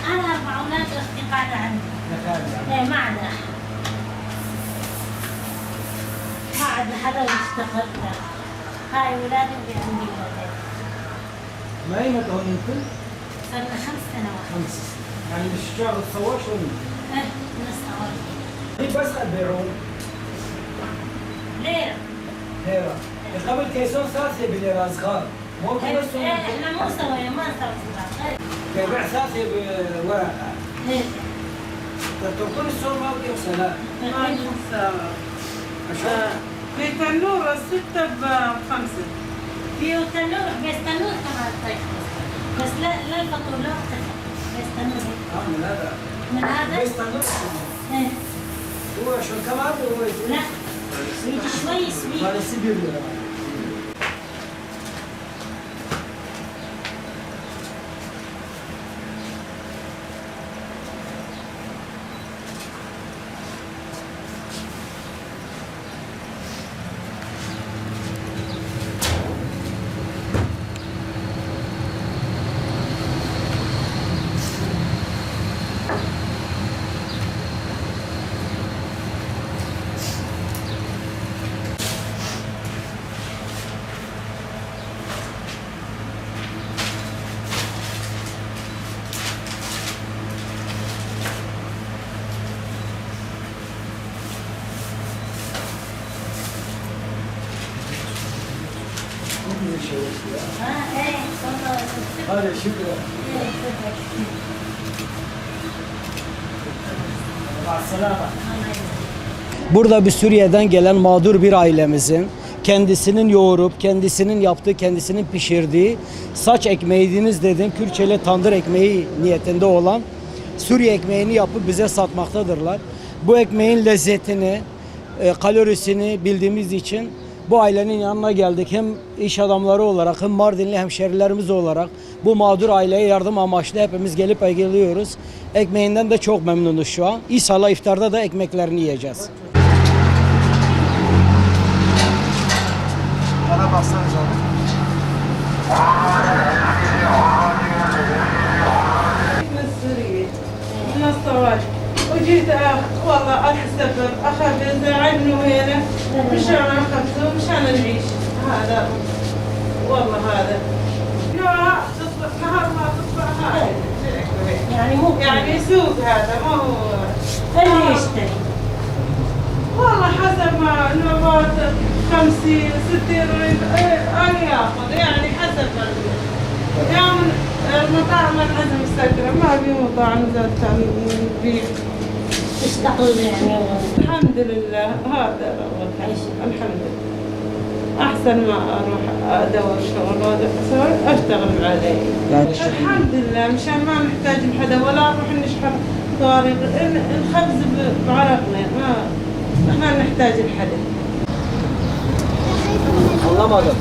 أنا 4 أولاد أختي قاعدة عندي. إيه ما عدا أحد. ما عدا حدا يشتغل. هاي ولادي وعندي ولادين. ما هي متهون انتم؟ صار لنا 5 سنوات. 5 سنين. يعني مش شغل تصورش ولا؟ إيه نص أول. هي بس تبيعون؟ ليرة. ليرة. قبل كيسون ثلاثة بليرة صغار. مو كل سنة. إيه إحنا مو سوينا ما نسوي صغار. بيع ثلاثة بورقة. إيه. تتركون السوق ما بيوصل لا. ما نوصل. في تنور 6 ب5. في تنور بس تنور كمان طيب. بس لا الفطور لا بس تنور. من هذا. من هذا؟ بس تنور. إيه. هو شو كمان هو لا. يجي شوي سويت. هذا سيبير ولا؟ إيه. هذا شكرا. مع السلامة. Burada bir Suriye'den gelen mağdur bir ailemizin kendisinin yoğurup, kendisinin yaptığı, kendisinin pişirdiği saç ekmeğiniz dedim, Kürtçeyle tandır ekmeği niyetinde olan Suriye ekmeğini yapıp bize satmaktadırlar. Bu ekmeğin lezzetini, kalorisini bildiğimiz için bu ailenin yanına geldik. Hem iş adamları olarak hem Mardinli hemşerilerimiz olarak bu mağdur aileye yardım amaçlı hepimiz gelip geliyoruz. Ekmeğinden de çok memnunuz şu an. İnşallah iftarda da ekmeklerini yiyeceğiz. Bana baksanız abi. من سوريا من الصواري وجيت والله اسافر اخذ زعلني وهنا مشان اخذته مشان نعيش هذا والله هذا لا تصبح نهار ما تصبح هاي يعني مو يعني سوق هذا ما هو اللي يشتري. والله حسب ما نوبات 50 60 انا ياخذ يعني حسب يوم المطاعم العزم مسكرة ما في مطاعم ذات بيف تشتغل يعني. الحمد لله هذا أول شيء الحمد لله أحسن ما أروح أدور شغل وأسوي أشتغل عليه الحمد لله مشان ما نحتاج لحدا ولا نروح نشحن طارق الخبز بعرقنا ما نحتاج لحدا. Anlamadım.